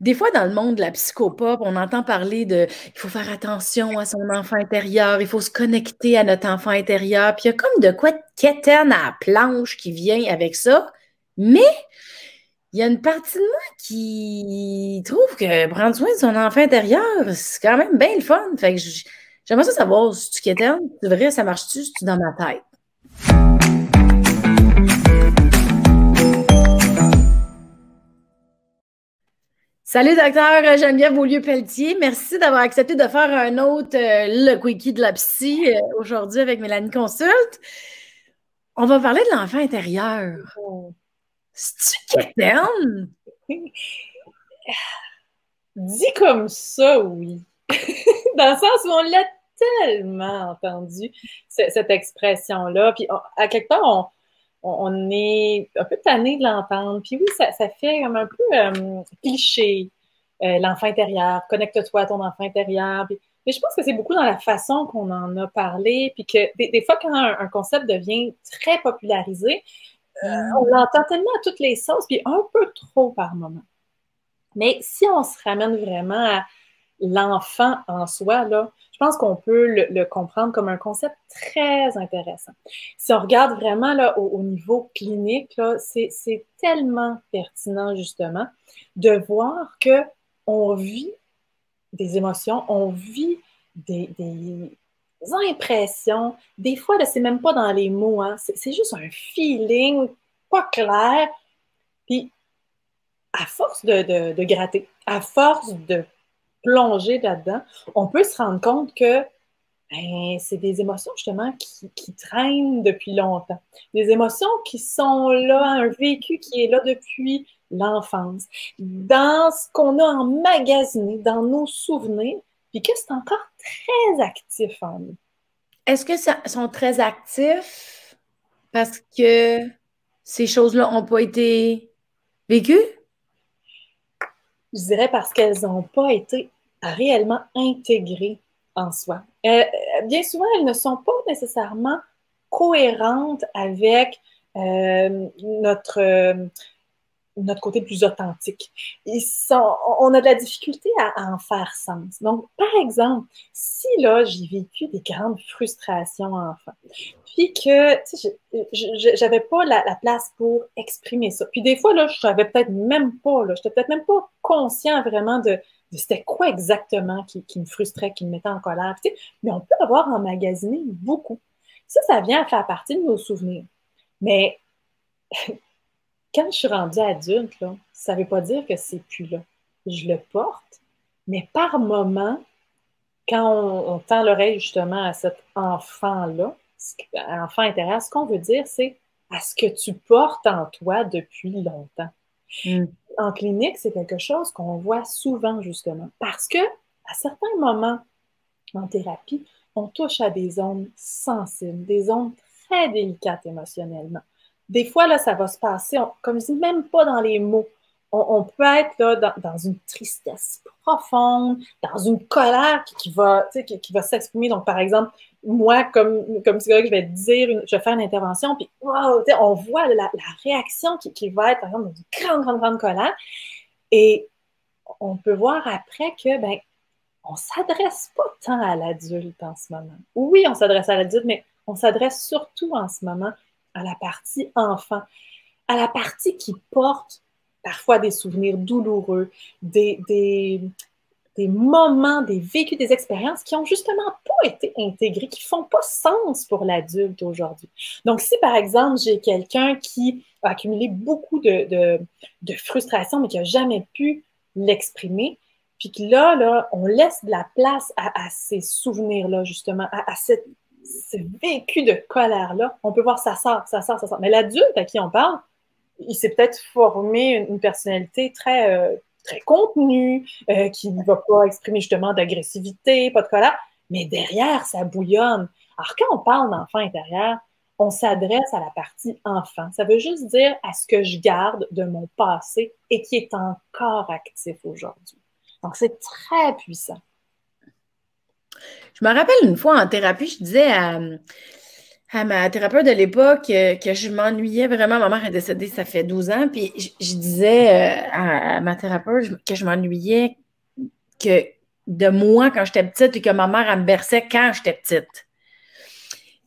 Des fois, dans le monde de la psychopop, on entend parler de il faut faire attention à son enfant intérieur, il faut se connecter à notre enfant intérieur. Puis il y a comme de quoi de quétaine à la planche qui vient avec ça. Mais il y a une partie de moi qui trouve que prendre soin de son enfant intérieur, c'est quand même bien le fun. Fait que j'aimerais ça savoir si tu quétaines, c'est vrai, ça marche-tu, si tu dans ma tête. Salut, docteur Geneviève Beaulieu-Pelletier. Merci d'avoir accepté de faire un autre le Quickie de la psy aujourd'hui avec Mélanie Consulte. On va parler de l'enfant intérieur. Oh. C'est-tu quétaine? Dit comme ça, oui. Dans le sens où on l'a tellement entendu, cette expression-là. Puis, à quelque part, on est un peu tanné de l'entendre. Puis oui, ça fait comme un peu cliché, l'enfant intérieur. Connecte-toi à ton enfant intérieur. Mais je pense que c'est beaucoup dans la façon qu'on en a parlé. Puis que des fois, quand un concept devient très popularisé, on Hmm. l'entend tellement à toutes les sauces, puis un peu trop par moment. Mais si on se ramène vraiment à l'enfant en soi, là, je pense qu'on peut le comprendre comme un concept très intéressant. Si on regarde vraiment là, au niveau clinique, là, c'est tellement pertinent justement de voir que on vit des émotions, on vit des impressions. Des fois, là, c'est même pas dans les mots, hein, c'est juste un feeling pas clair. Puis à force de gratter, à force de plonger là-dedans, on peut se rendre compte que ben, c'est des émotions justement qui traînent depuis longtemps. Des émotions qui sont là, un vécu qui est là depuis l'enfance, dans ce qu'on a emmagasiné, dans nos souvenirs, puis que c'est encore très actif en nous. Est-ce que ça sont très actifs parce que ces choses-là n'ont pas été vécues? Je dirais parce qu'elles n'ont pas été réellement intégrées en soi. Bien souvent, elles ne sont pas nécessairement cohérentes avec notre côté plus authentique. On a de la difficulté à en faire sens. Donc, par exemple, si là, j'ai vécu des grandes frustrations enfant, puis que j'avais pas la place pour exprimer ça. Puis des fois, là, je savais peut-être même pas, là, j'étais peut-être même pas conscient vraiment de c'était quoi exactement qui me frustrait, qui me mettait en colère. Tu sais, mais on peut avoir emmagasiné beaucoup. Ça vient à faire partie de nos souvenirs. Mais quand je suis rendue adulte, là, ça ne veut pas dire que c'est plus là. Je le porte, mais par moment, quand on tend l'oreille justement à cet enfant-là, enfant intérieur, ce qu'on veut dire, c'est à ce que tu portes en toi depuis longtemps. Hmm. En clinique, c'est quelque chose qu'on voit souvent justement parce que à certains moments en thérapie, on touche à des zones sensibles, des zones très délicates émotionnellement. Des fois, là, ça va se passer, comme je dis, même pas dans les mots. On peut être là, dans une tristesse profonde, dans une colère qui va s'exprimer. Donc, par exemple, moi, comme psychologue, je vais dire, je vais faire une intervention, puis wow, on voit la réaction qui va être, par exemple, d'une grande, grande, grande colère. Et on peut voir après que, ben, on ne s'adresse pas tant à l'adulte en ce moment. Oui, on s'adresse à l'adulte, mais on s'adresse surtout en ce moment à la partie enfant, à la partie qui porte parfois des souvenirs douloureux, des moments, des vécus, des expériences qui n'ont justement pas été intégrés, qui ne font pas sens pour l'adulte aujourd'hui. Donc, si par exemple, j'ai quelqu'un qui a accumulé beaucoup de frustration, mais qui n'a jamais pu l'exprimer, puis que là, on laisse de la place à ces souvenirs-là, justement, à ce vécu de colère-là, on peut voir ça sort, ça sort, ça sort. Mais l'adulte à qui on parle, il s'est peut-être formé une personnalité très contenue, qui ne va pas exprimer justement d'agressivité, pas de colère, mais derrière, ça bouillonne. Alors, quand on parle d'enfant intérieur, on s'adresse à la partie enfant. Ça veut juste dire à ce que je garde de mon passé et qui est encore actif aujourd'hui. Donc, c'est très puissant. Je me rappelle une fois en thérapie, je disais À ma thérapeute de l'époque, que je m'ennuyais vraiment. Ma mère est décédée, ça fait 12 ans. Puis je disais à ma thérapeute que je m'ennuyais que de moi quand j'étais petite et que ma mère, elle me berçait quand j'étais petite.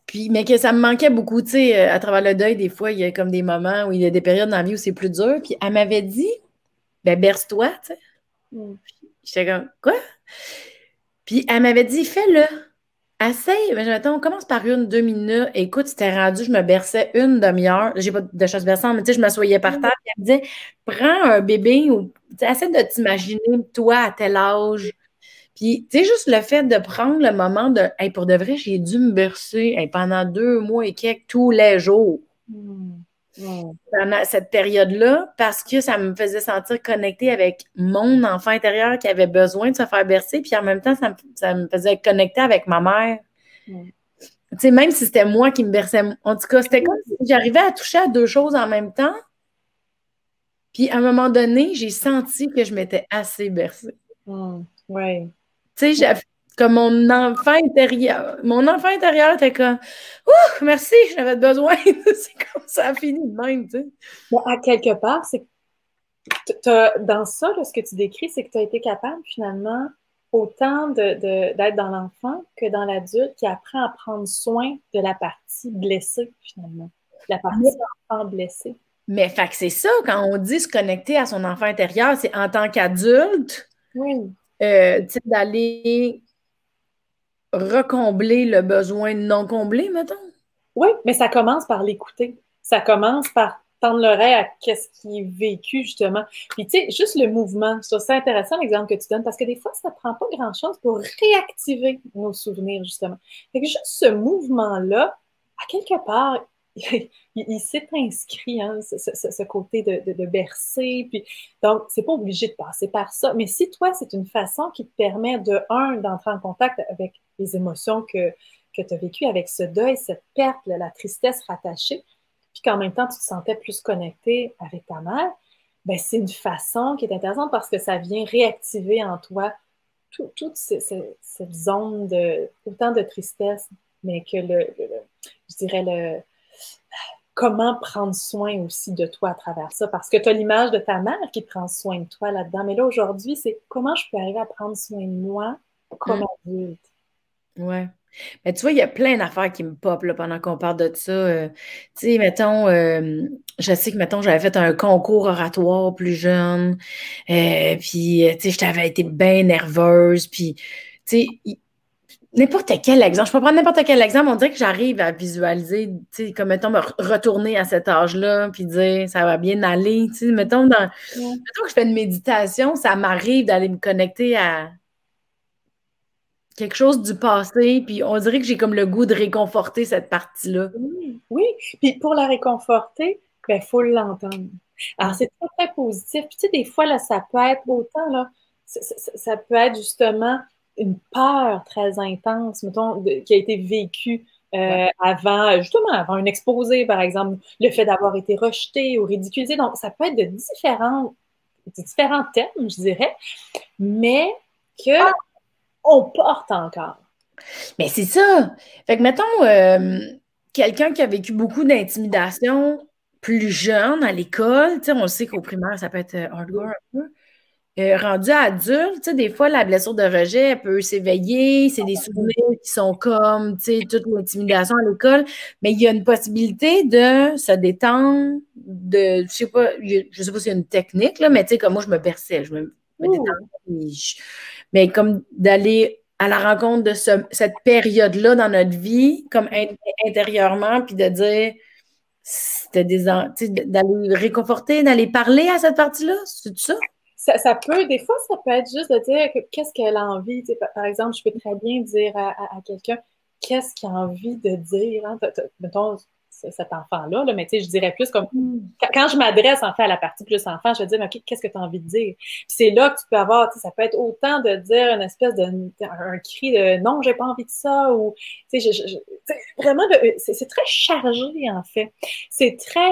Puis, mais que ça me manquait beaucoup, tu sais, à travers le deuil, des fois, il y a comme des moments où il y a des périodes dans la vie où c'est plus dur. Puis elle m'avait dit, ben berce-toi, tu sais. Mm. J'étais comme, quoi? Puis elle m'avait dit, fais-le. Essaye. Mais mettons, on commence par 1, 2 minutes. Écoute, c'était rendu, je me berçais une demi-heure. J'ai pas de chasse berçante, mais tu sais, je m'assoyais par terre. Puis elle me disait, prends un bébé ou tu sais, essaie de t'imaginer, toi, à tel âge. Puis, tu sais, juste le fait de prendre le moment de, hey, pour de vrai, j'ai dû me bercer hey, pendant 2 mois et quelques tous les jours Mm. Mm. pendant cette période-là parce que ça me faisait sentir connectée avec mon enfant intérieur qui avait besoin de se faire bercer. Puis en même temps, ça me faisait être connectée avec ma mère. Mm. Tu sais, même si c'était moi qui me berçais. En tout cas, c'était comme si j'arrivais à toucher à deux choses en même temps. Puis à un moment donné, j'ai senti que je m'étais assez bercée. Mm. Ouais. Tu sais, comme mon enfant intérieur était comme, ouh, merci, j'avais besoin. C'est comme ça a fini de même, tu sais. Mais à quelque part, c'est dans ça, là, ce que tu décris, c'est que tu as été capable finalement autant d'être dans l'enfant que dans l'adulte qui apprend à prendre soin de la partie blessée finalement, la Mais, partie enfant blessé. mais fait que c'est ça, quand on dit se connecter à son enfant intérieur, c'est en tant qu'adulte, Oui. tu sais, d'aller recombler le besoin non comblé, mettons. Oui, mais ça commence par l'écouter. Ça commence par tendre l'oreille à qu'est-ce qui est vécu, justement. Puis, tu sais, juste le mouvement, je trouve ça intéressant l'exemple que tu donnes, parce que des fois, ça prend pas grand-chose pour réactiver nos souvenirs, justement. Fait que juste ce mouvement-là, à quelque part, il s'est inscrit, hein, ce côté de bercer. Puis, donc, c'est pas obligé de passer par ça. Mais si toi, c'est une façon qui te permet de, un, d'entrer en contact avec les émotions que tu as vécu avec ce deuil, cette perte, la tristesse rattachée, puis qu'en même temps, tu te sentais plus connecté avec ta mère, ben, c'est une façon qui est intéressante parce que ça vient réactiver en toi toute cette zone de autant de tristesse, mais que je dirais comment prendre soin aussi de toi à travers ça. Parce que tu as l'image de ta mère qui prend soin de toi là-dedans. Mais là, aujourd'hui, c'est comment je peux arriver à prendre soin de moi comme Mm, adulte. ouais. Mais tu vois, il y a plein d'affaires qui me pop là, pendant qu'on parle de ça. Tu sais, mettons, je sais que, mettons, j'avais fait un concours oratoire plus jeune. Puis, tu sais, je t'avais été bien nerveuse. Puis, tu sais, n'importe quel exemple. Je peux prendre n'importe quel exemple. On dirait que j'arrive à visualiser, tu sais, comme, mettons, me retourner à cet âge-là, puis dire, ça va bien aller. Tu sais, mettons que je fais une méditation, ça m'arrive d'aller me connecter à quelque chose du passé, puis on dirait que j'ai comme le goût de réconforter cette partie-là. Oui, oui. Puis pour la réconforter, il faut l'entendre. Alors, Mm. c'est très, très positif. Puis, tu sais, des fois, là, ça peut être autant, là, ça peut être justement une peur très intense, mettons, qui a été vécue Ouais. avant, justement, avant un exposé, par exemple, le fait d'avoir été rejeté ou ridiculisé. Donc, ça peut être de différents thèmes, je dirais, mais que on porte encore. Mais c'est ça. Fait que, mettons, quelqu'un qui a vécu beaucoup d'intimidation plus jeune à l'école, tu sais, on sait qu'au primaire, ça peut être hardcore un peu. Rendu adulte, tu sais, des fois, la blessure de rejet, elle peut s'éveiller, c'est des souvenirs qui sont comme, tu sais, toute l'intimidation à l'école, mais il y a une possibilité de se détendre, je sais pas s'il y a une technique, là, mais tu sais, comme moi, je me berçais, je me détendais, Ouh, mais comme d'aller à la rencontre de cette période-là dans notre vie, comme intérieurement, puis de dire, c'était tu sais, d'aller réconforter, d'aller parler à cette partie-là, c'est ça? ça peut, des fois, ça peut être juste de dire qu'est-ce qu'elle a envie. Tu sais, par exemple, je peux très bien dire à quelqu'un qu'est-ce qu'il a envie de dire. Hein? Mettons, cet enfant-là, là, mais tu sais, je dirais plus comme quand je m'adresse en fait à la partie plus enfant, je vais dire, mais OK, qu'est-ce que tu as envie de dire? Puis c'est là que tu peux avoir, tu sais, ça peut être autant de dire une espèce un cri de non, j'ai pas envie de ça, ou tu sais, tu sais, vraiment, c'est très chargé en fait. C'est très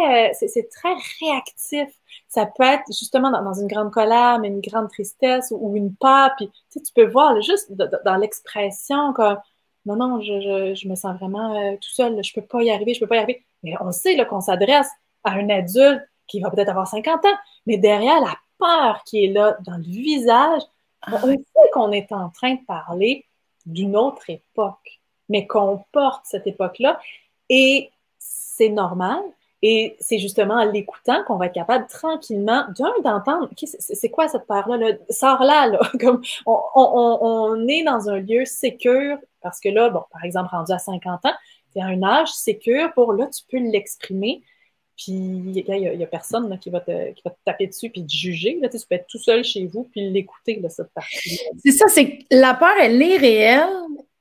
réactif. Ça peut être justement dans une grande colère, mais une grande tristesse ou une peur. Puis tu sais, tu peux voir là, juste dans l'expression comme non, non, je me sens vraiment tout seul, je peux pas y arriver, je peux pas y arriver. Mais on sait là, qu'on s'adresse à un adulte qui va peut-être avoir 50 ans, mais derrière la peur qui est là dans le visage, on sait qu'on est en train de parler d'une autre époque, mais qu'on porte cette époque-là. Et c'est normal. Et c'est justement en l'écoutant qu'on va être capable tranquillement, d'entendre, OK, c'est quoi cette peur-là? Là? Sors là. Comme on est dans un lieu sécure, parce que là, bon, par exemple, rendu à 50 ans, tu à un âge sécure pour, là, tu peux l'exprimer, puis il y a personne là, qui va te taper dessus puis te juger. Là, tu peux être tout seul chez vous puis l'écouter, là, cette partie-là. C'est ça, c'est que la peur, elle est réelle,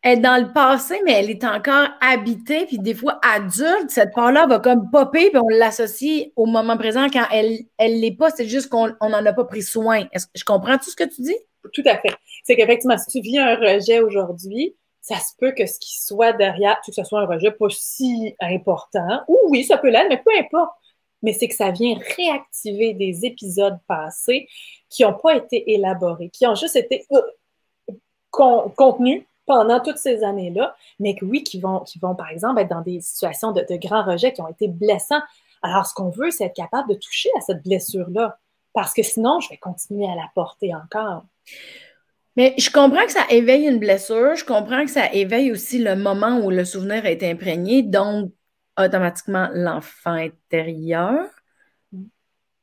elle est dans le passé, mais elle est encore habitée, puis des fois, adulte, cette peur-là va comme popper, puis on l'associe au moment présent quand elle l'est pas, c'est juste qu'on n'en a pas pris soin. Est-ce que je comprends tout ce que tu dis? Tout à fait. C'est qu'effectivement, si tu vis un rejet aujourd'hui, ça se peut que ce qui soit derrière, que ce soit un rejet pas si important, ou oui, ça peut l'être, mais peu importe. Mais c'est que ça vient réactiver des épisodes passés qui n'ont pas été élaborés, qui ont juste été contenus pendant toutes ces années-là, mais que oui, qui vont, par exemple, être dans des situations de grands rejets qui ont été blessants. Alors, ce qu'on veut, c'est être capable de toucher à cette blessure-là, parce que sinon, je vais continuer à la porter encore. Mais je comprends que ça éveille une blessure, je comprends que ça éveille aussi le moment où le souvenir a été imprégné, donc automatiquement l'enfant intérieur.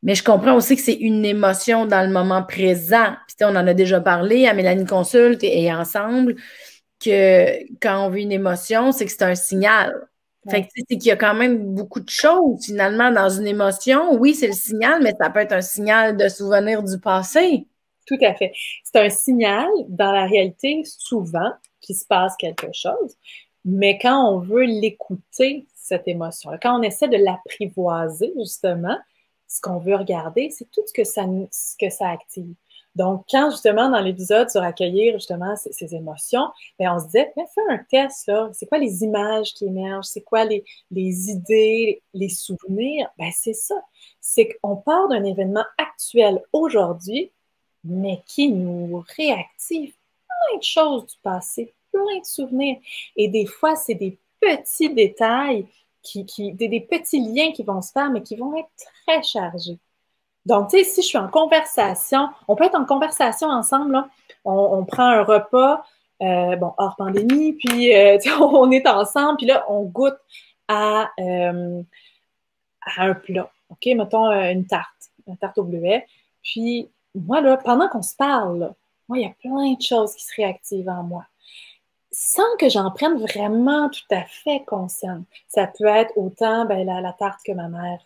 Mais je comprends aussi que c'est une émotion dans le moment présent. Puis, on en a déjà parlé à Mélanie Consulte et ensemble, que quand on vit une émotion, c'est que c'est un signal. Fait que, c'est qu'il y a quand même beaucoup de choses, finalement, dans une émotion. Oui, c'est le signal, mais ça peut être un signal de souvenir du passé. Tout à fait. C'est un signal, dans la réalité, souvent, qu'il se passe quelque chose, mais quand on veut l'écouter, cette émotion, quand on essaie de l'apprivoiser, justement, ce qu'on veut regarder, c'est tout ce que ça active. Donc, quand justement, dans l'épisode sur accueillir justement ces émotions, bien, on se disait, fais un test, là. C'est quoi les images qui émergent? C'est quoi les idées, les souvenirs? Bien, c'est ça. C'est qu'on part d'un événement actuel aujourd'hui, mais qui nous réactive plein de choses du passé, plein de souvenirs. Et des fois, c'est des petits détails, des petits liens qui vont se faire, mais qui vont être très chargés. Donc, tu sais, si je suis en conversation, on peut être en conversation ensemble, là. On prend un repas, hors pandémie, puis on est ensemble, puis là, on goûte à un plat. OK, mettons une tarte au bleuet. Puis, moi, là, pendant qu'on se parle, là, moi, il y a plein de choses qui se réactivent en moi, sans que j'en prenne vraiment tout à fait conscience. Ça peut être autant la tarte que ma mère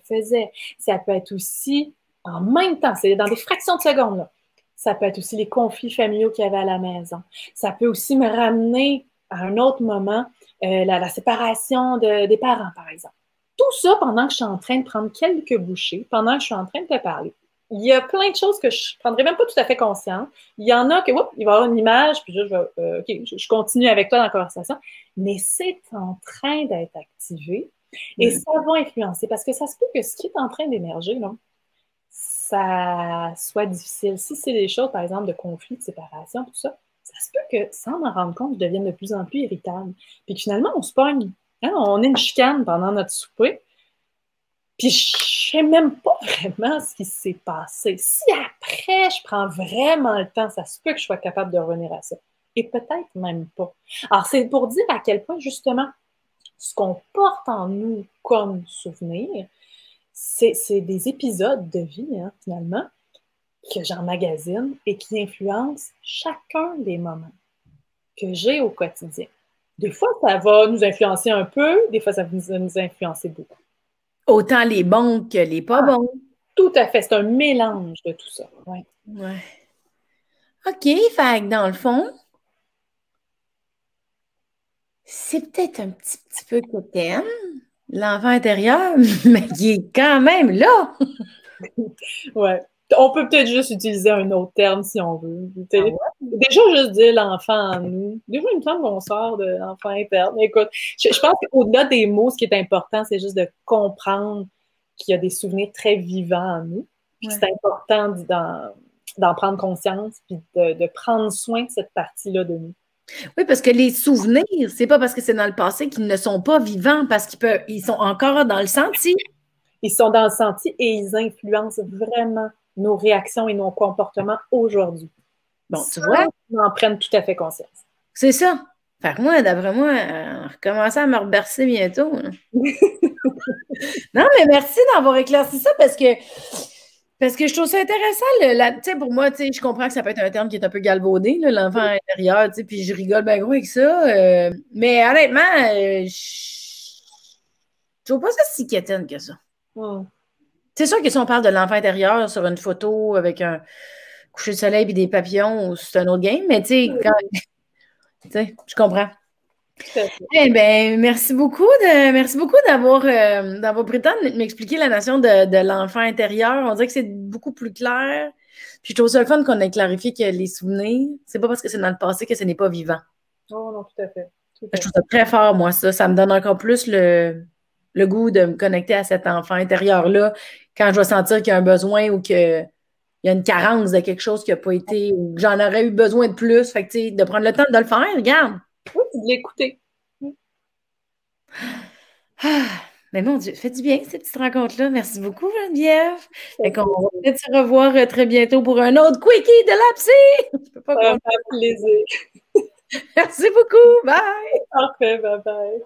faisait. Ça peut être aussi, en même temps, c'est dans des fractions de secondes, là. Ça peut être aussi les conflits familiaux qu'il y avait à la maison. Ça peut aussi me ramener à un autre moment, la séparation des parents, par exemple. Tout ça pendant que je suis en train de prendre quelques bouchées, pendant que je suis en train de te parler. Il y a plein de choses que je ne prendrais même pas tout à fait conscience. Il y en a que, il va y avoir une image, puis je continue avec toi dans la conversation, mais c'est en train d'être activé et ça va influencer parce que ça se peut que ce qui est en train d'émerger, là, ça soit difficile. Si c'est des choses, par exemple, de conflit, de séparation, tout ça, ça se peut que, sans m'en rendre compte, je devienne de plus en plus irritable. Puis que finalement, on se pogne. Hein, on est une chicane pendant notre souper. Puis je sais même pas vraiment ce qui s'est passé. Si après, je prends vraiment le temps, ça se peut que je sois capable de revenir à ça. Et peut-être même pas. Alors, c'est pour dire à quel point, justement, ce qu'on porte en nous comme souvenir, c'est des épisodes de vie, hein, finalement, que j'emmagasine et qui influencent chacun des moments que j'ai au quotidien. Des fois, ça va nous influencer un peu, des fois, ça va nous influencer beaucoup. Autant les bons que les pas bons. Tout à fait, c'est un mélange de tout ça. Ouais. Ouais. OK, fait que dans le fond, c'est peut-être un petit peu quétaine, l'enfant intérieur, mais qui est quand même là. Ouais. On peut peut-être juste utiliser un autre terme si on veut. Ah ouais? Déjà, juste dire l'enfant en nous. Des fois, il me semble qu'on sort de l'enfant interne. Mais écoute, je pense qu'au-delà des mots, ce qui est important, c'est juste de comprendre qu'il y a des souvenirs très vivants en nous. Puis c'est important d'en prendre conscience puis de prendre soin de cette partie-là de nous. Oui, parce que les souvenirs, c'est pas parce que c'est dans le passé qu'ils ne sont pas vivants, parce ils sont encore dans le senti. Ils sont dans le senti et ils influencent vraiment nos réactions et nos comportements aujourd'hui. Bon, tu Ça, vois, on en prenne tout à fait conscience. c'est ça. Fait que moi, d'après moi, recommencer à me rebercer bientôt, là. Non, mais merci d'avoir éclairci ça parce que je trouve ça intéressant. Tu sais, pour moi, tu sais, je comprends que ça peut être un terme qui est un peu galvaudé, là, l'enfant intérieur, tu sais, puis je rigole bien gros avec ça. Mais honnêtement, je trouve pas ça si quétaine que ça. Hmm. C'est sûr que si on parle de l'enfant intérieur sur une photo avec un coucher de soleil et des papillons, c'est un autre game, mais tu sais, je comprends. Tout à fait. Eh bien, merci beaucoup d'avoir pris le temps de m'expliquer la notion de l'enfant intérieur. On dirait que c'est beaucoup plus clair. Puis je trouve ça le fun qu'on ait clarifié que les souvenirs, c'est pas parce que c'est dans le passé que ce n'est pas vivant. Oh non, tout à fait. Tout Je à trouve fait. ça très fort, moi, ça. Ça me donne encore plus le goût de me connecter à cet enfant intérieur-là quand je vais sentir qu'il y a un besoin ou qu'il y a une carence de quelque chose qui n'a pas été, ou que j'en aurais eu besoin de plus. Fait que, tu sais, de prendre le temps de le faire, regarde. Oui, de l'écouter. Ah, mais mon Dieu, ça fait du bien, ces petites rencontres-là. Merci beaucoup, Geneviève. Fait qu'on va peut-être se revoir très bientôt pour un autre quickie de la psy. Je peux pas Ça croire. me fait plaisir. Merci beaucoup. Bye. Parfait, bye bye.